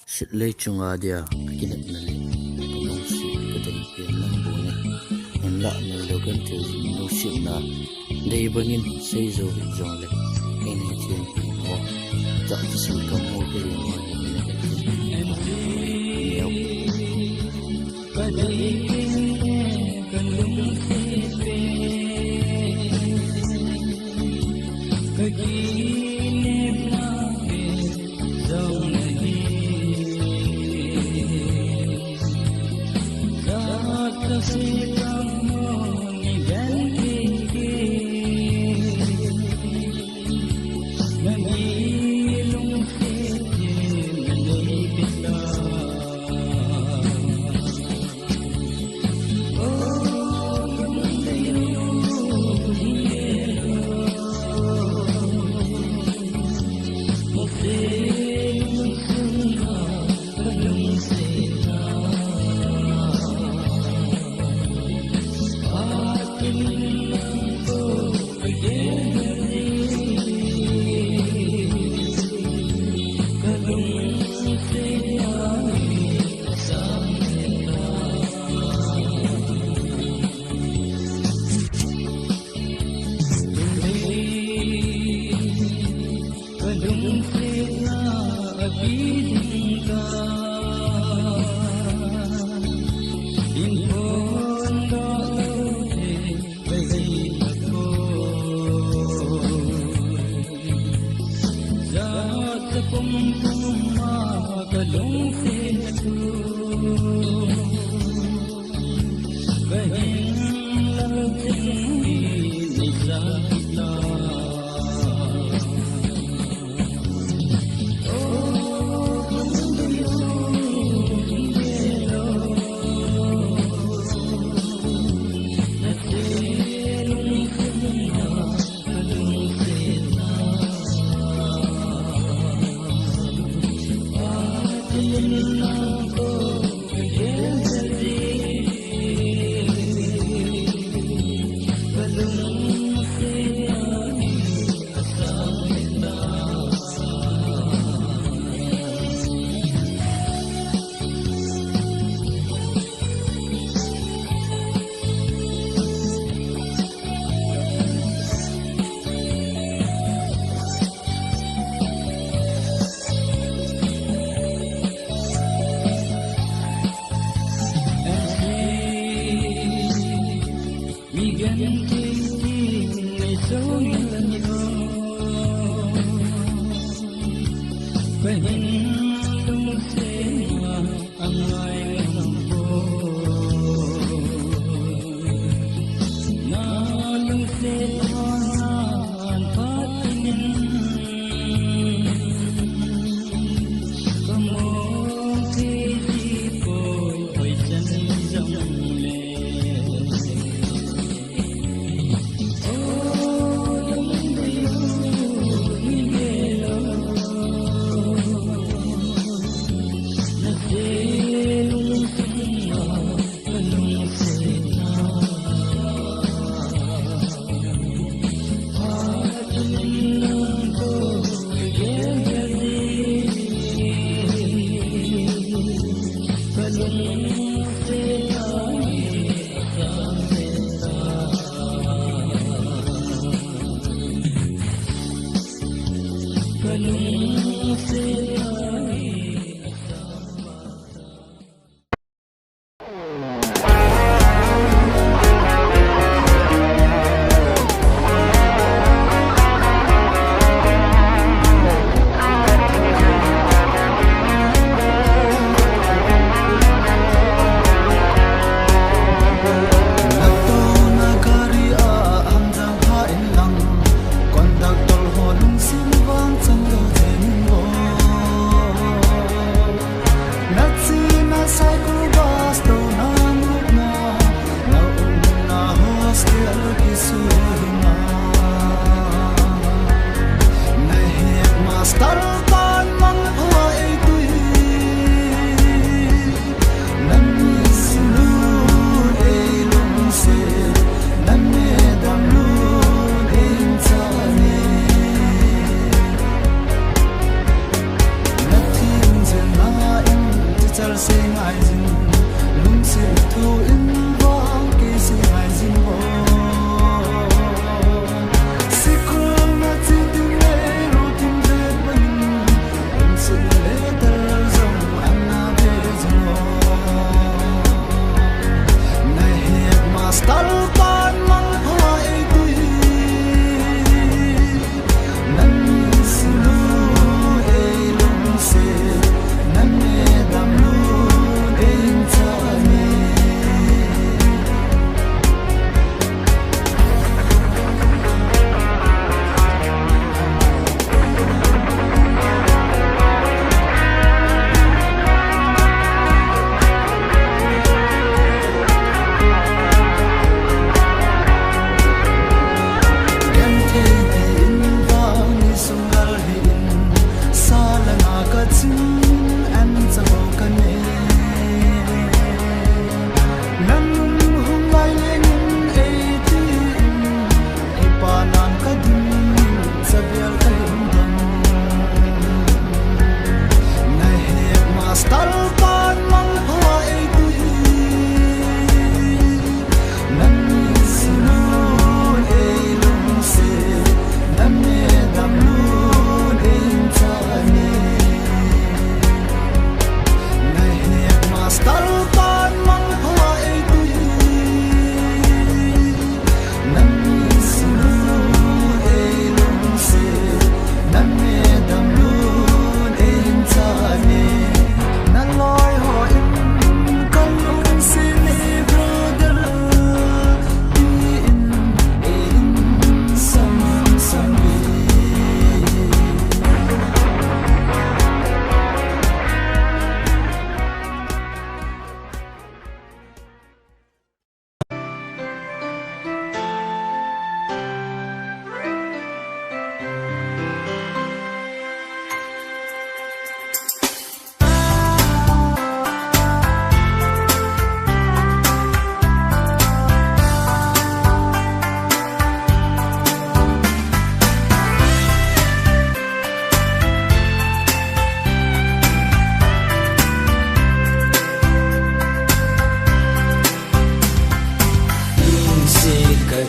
sit le chunga dia kinat na le nong si kadan pian lang bone en la na logan te no si na dei bangin sei zo jong le en he chen mo ta si ka mo ke mo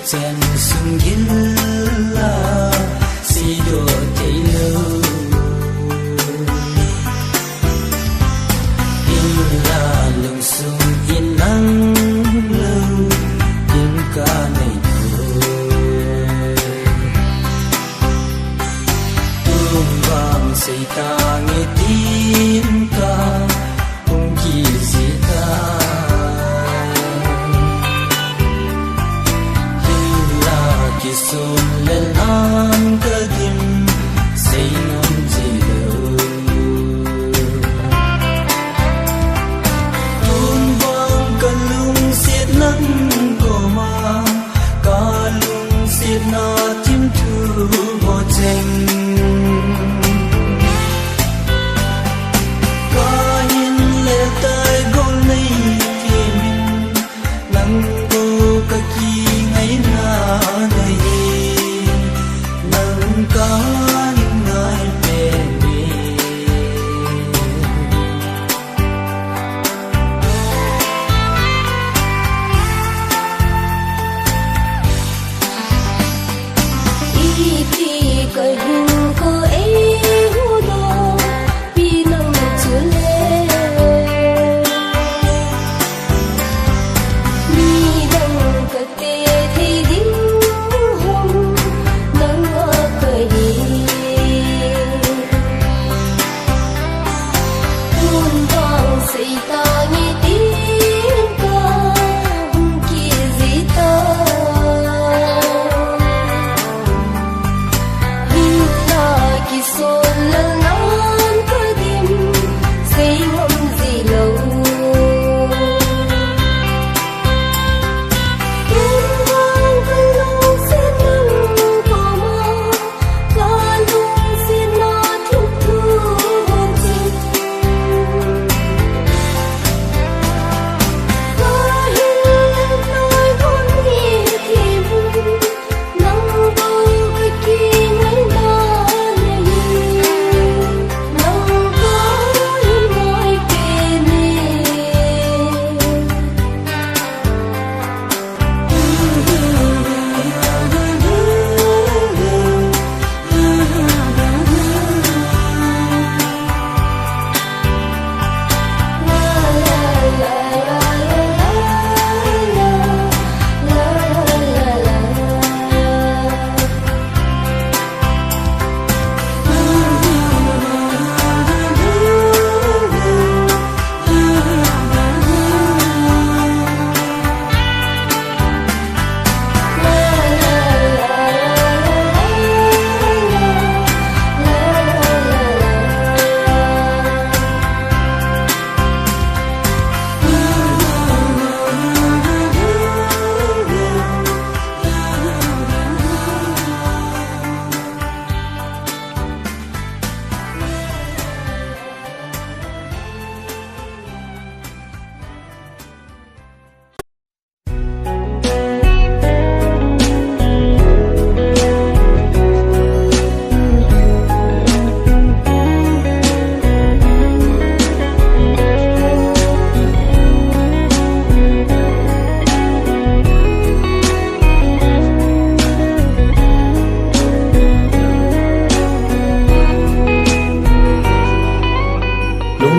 chân sung gilla si do tay lâu in là lung sung in nắng lâu in ca này tung vang say ta nghe tin ca không kỳ gì ta sun lên an cơ kim say ngon gì đâu tuôn vang cả lung xiết nắng của ma cả lung xiết na chim thu vô tranh cả hin lệ tay gôn lấy thì mình nắng cô cả chi ngày na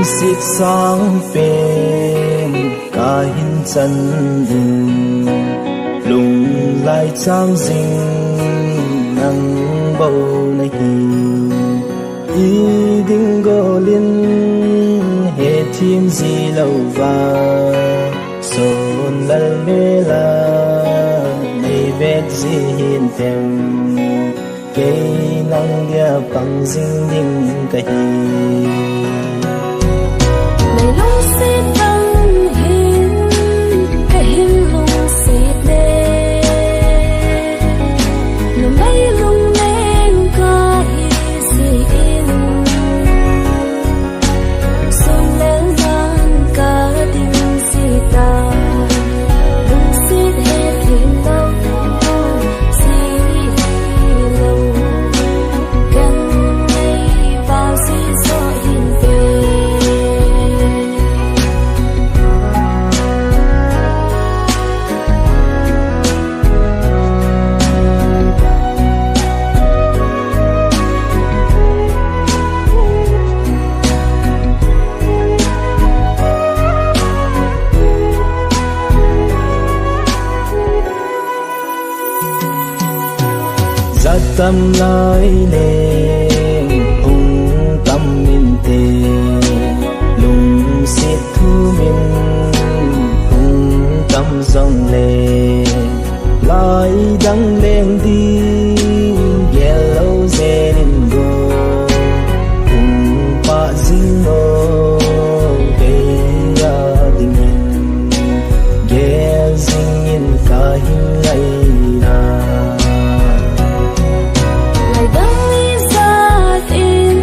xiết sáng phên cả hin chân đường lùng lại trang dinh nắng bầu này ý đinh gò liên hệ thêm gì lâu và sồn lal mê la này vết gì hiền thèm cây nắng dia bằng dinh đinh cái vào si so in tâm nói lên hùng tâm minh tề lùng xiết thu minh hùng tâm dòng lệ lại đắng lên đi yellow zen go hùng pa zino về ya đình ghé dinh in cả hình ngày na lại đắng đi ra in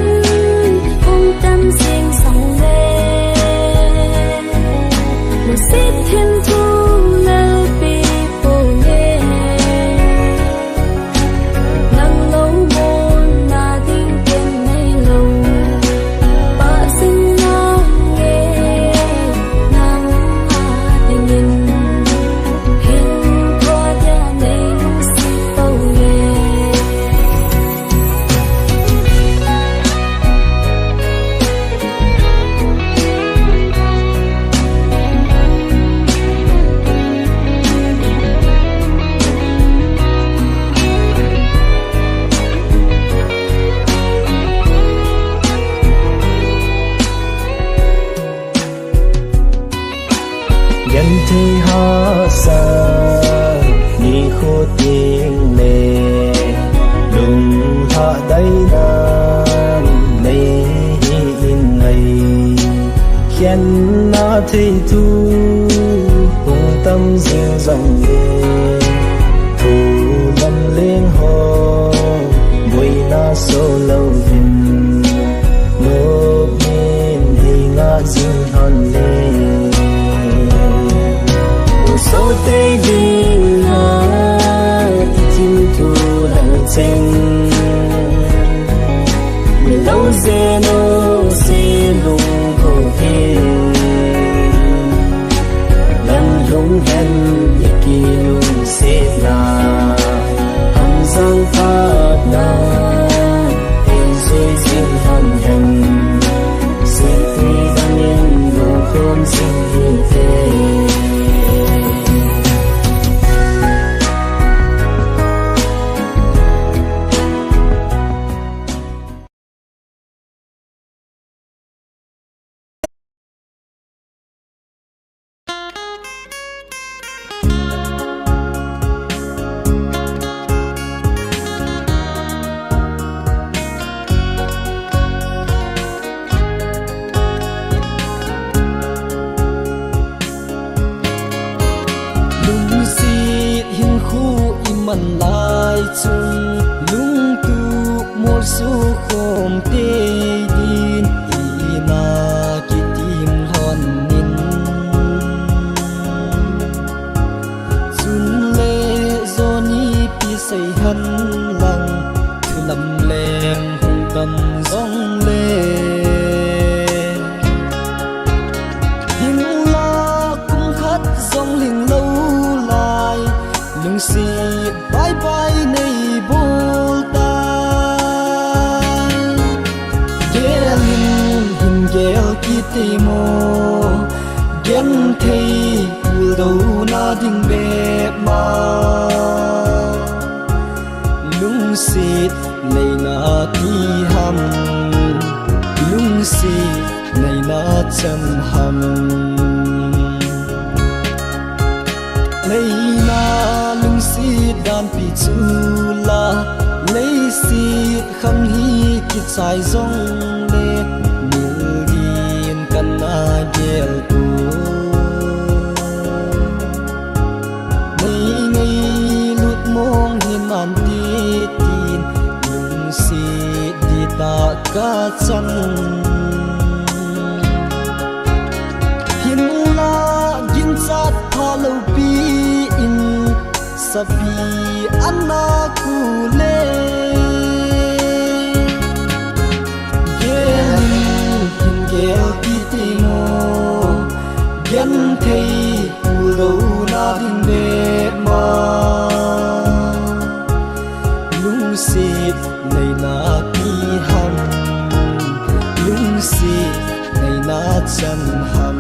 hùng tâm riêng dòng lệ một xít thiên thu lâu bị phổ nhẹ nắng lâu môn na đinh tiền nay lâu bà sinh ngang nghe nắng tình nhìn hình qua gia nên xít phổ nhẹ nhân thế ha sa ni khô tiếng lệ lùng hạ đáy nan lấy in ngày khen na thế thu hùng tâm riêng dòng lệ thu lâm lên hồ mùi na số lâu hình một bên thì ngã riêng hòn lệ số tây đi na chim thu lặng chênh mình lâu dê nô xê lung cổ kê lần lung hen ye kỳ lung xê na hầm giang phát na em dối riêng hòn hen xê tuy đan yên nô khôn sinh hi tê lung xịt hình khu im mặn lại chung lung tu một số khom tê din ina ki tim hon nin chun le zoni pi sei han lang thu lam lem hung tâm zong le hình la cũng khát dòng hình lâu lại lung xịt bye bye này bol ta ghé hình ghé kiti mo gen thấy bul đâu na ding be ma lung xịt này na ti ham lung xịt này na cham ham lấy na lung xịt đan pi chu la lấy xịt khăm hi ki chai zong le mil din kan na gel tu mấy ngày lut mong hin an ti tin lung xịt di ta ka chan hin la gin chat tha lo pi in sapi anna kule gen hin gel kiti mo gen thei ulo na din de ma lung xịt này na pi ham lung xịt này na chan ham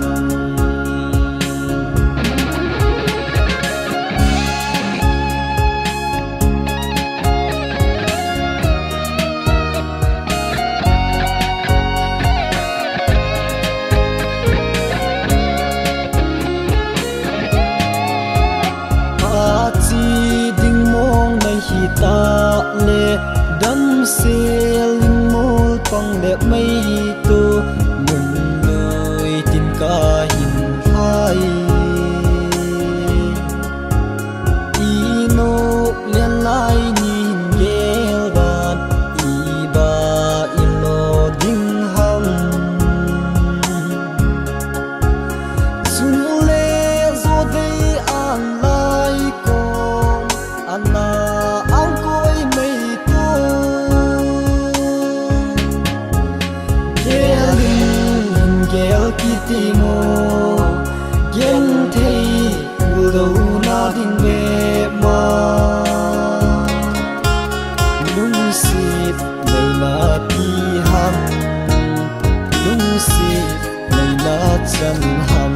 ti mo yen thei lo na din ve ma lung sit nei na pi ham lung sit nei na chan ham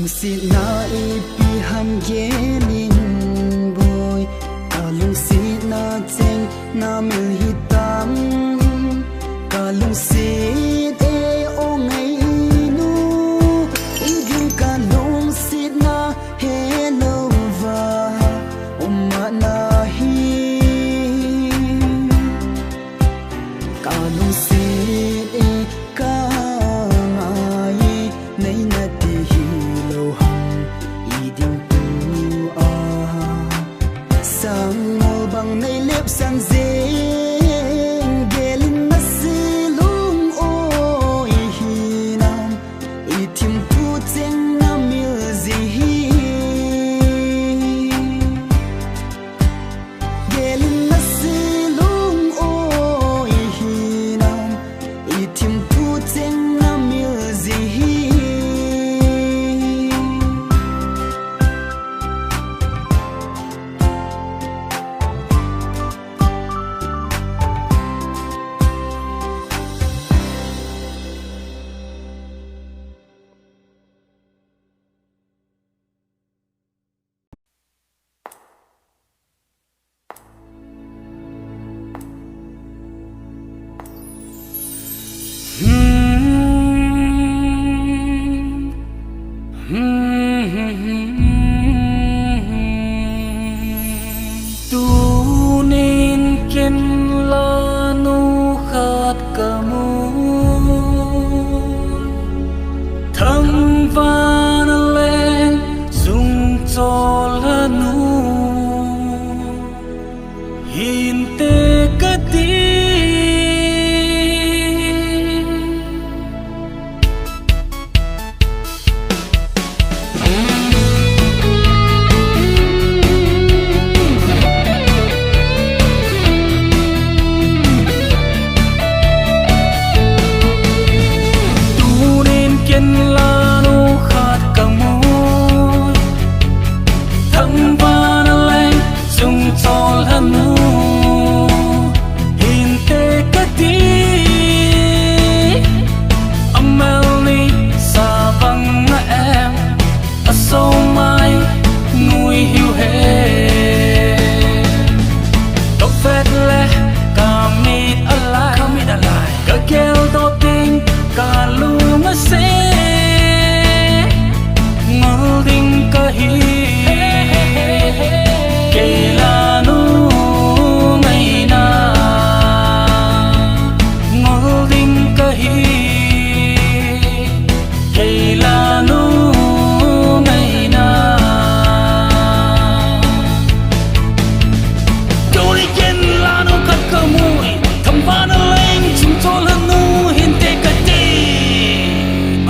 lung sit na ipi ham gelin boy ka lung sit na cheng na mil hitam ka lung sit e o ngai nu igin ka lung sit na hello va umma na hi ka lung sit e ka ngai nei na ti hi sang mô bằng nay lép sang dễ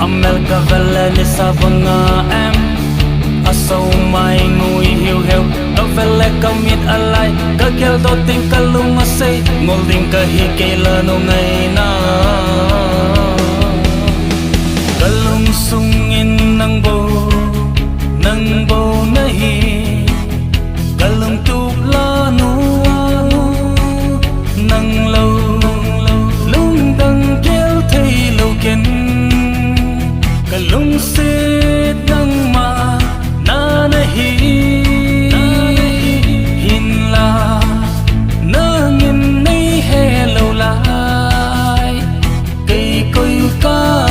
amel ka vele ni sabanga em asau mai ngui hiu hiu ka vele ka mit alai ka kel do ting ka lung asai ngol ding ka hi ke la no ngai na kalung sung in nang bo nahi kalung tu la nu nang lâu lung đăng kéo thấy lâu kiến kalung se đăng mà na nahi hin la na ngin nay he lâu lại cây cối ca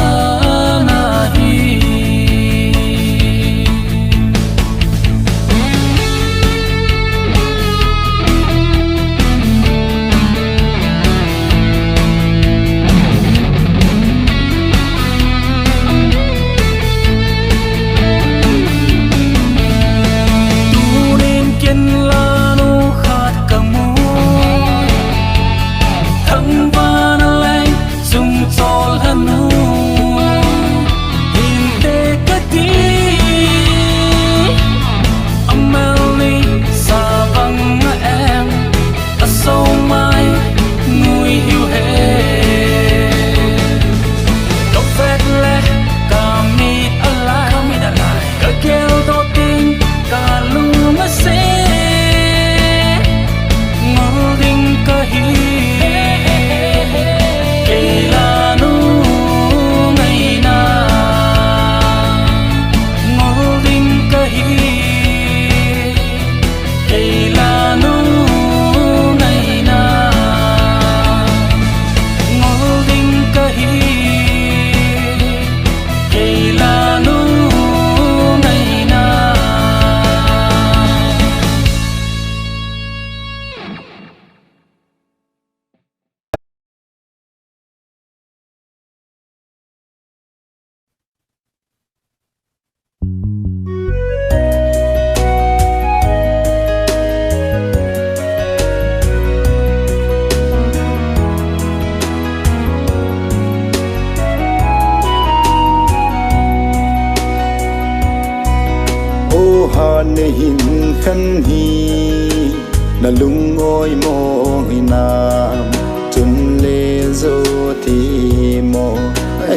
hin khăn hi na lung ôi mô hi nam chun lê dô thì mô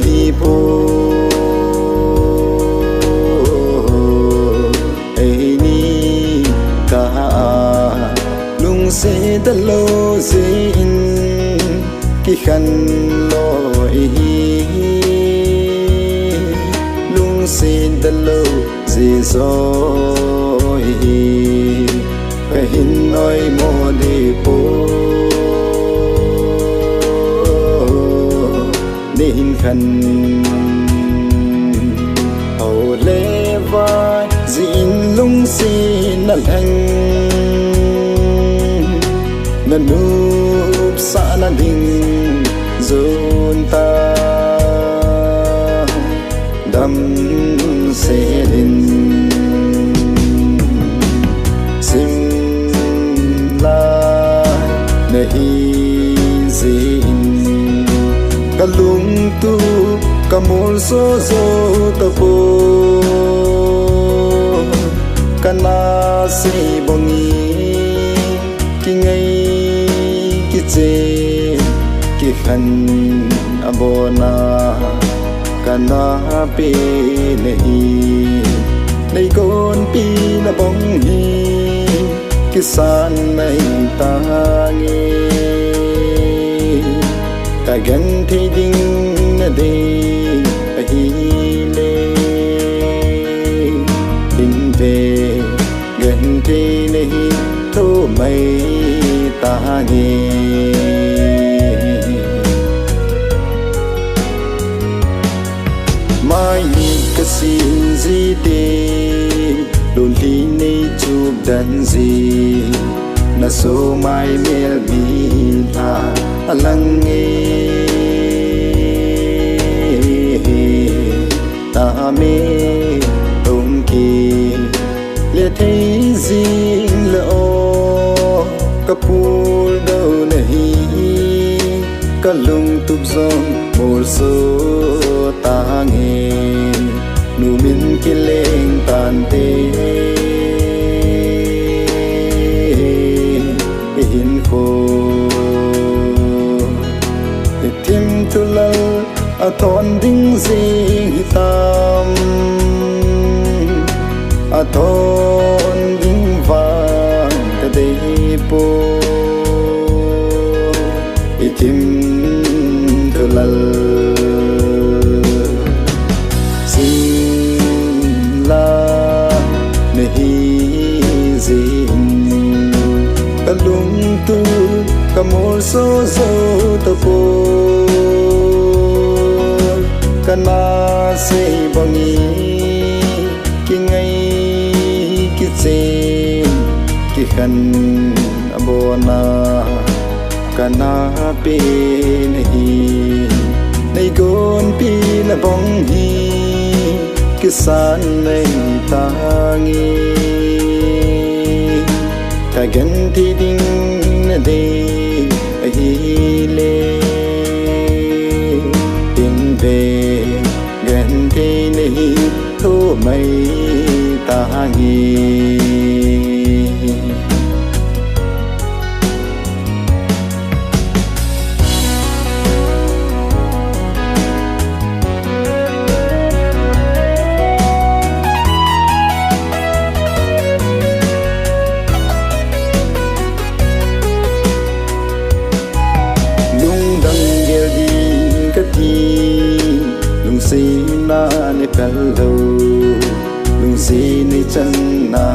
hi po ai ni ka lung se ta lo zin ki khăn lo hi lung se ta lo dì rồi cái hin nói mô đi po nên khăn hầu lê vai dịn lung xin là lành là núp xa là đình dồn ta đâm sẽ đến sim la nahi zin kalung tu kamol so zo tapo kana se bongi ki ngai ki che ki khan abona kana pe nahi nay con pi na bong hi kisan nay ta nghe ta gan thi ding na de hi le in về gan thi nahi tho mai ta nghe mai cái xin gì đi đồn đi nay chụp đàn gì na số mai mel bi la lăng nghe ta mê ông kỳ lệ thấy gì lỡ kapul đâu này cả lung tụp giông một số ta nghe thon ding ding hitam thon ding vang ka dei po itim tulal sin la nahi zin kalung tu kamol so so to po kana se bangi ki ngai ki che ki khan abona kana pe nahi nei gon pi na bong hi ki san nei tangi ta gan ti ding na de hi le tin về gan ti nei thu mai ta ngi lung si na ni pello lung si ni chân na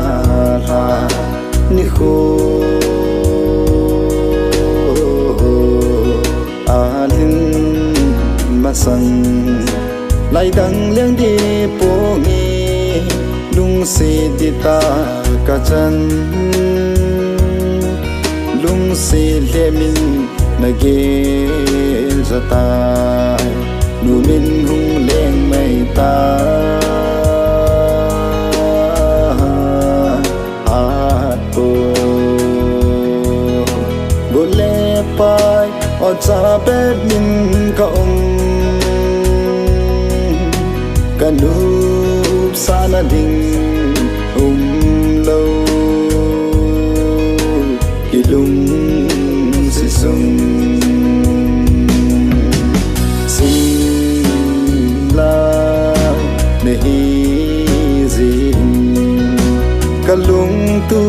ra ni kho alin masang lai dang liang di po ngi lung si di ta ka chân lung si le min na ge za ta nu min hung leng mai ta at po bo le pai o cha bet min ka nu sa na ding lo ki lung si sung kalung tu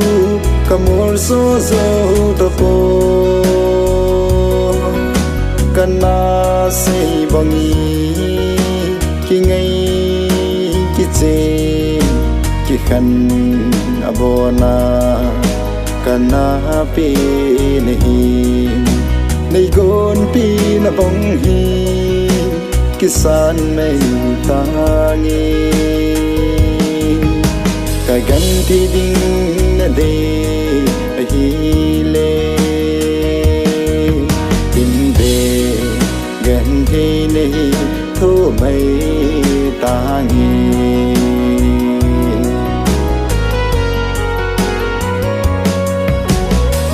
kamor so zo to po kana se bangi ki ngai ki che ki khan abona kana pe nahi nei gon pi na bong hi ki san mai tangi ka gan ti ding na de hi le tin de gan ti nei thu mai ta ngi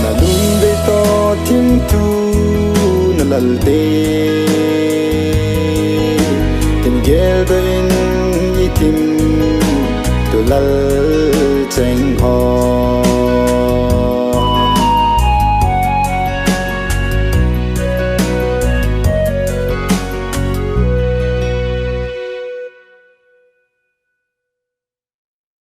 na lung de to tim tu na lal de tin gel de in itim tu lal cheng ho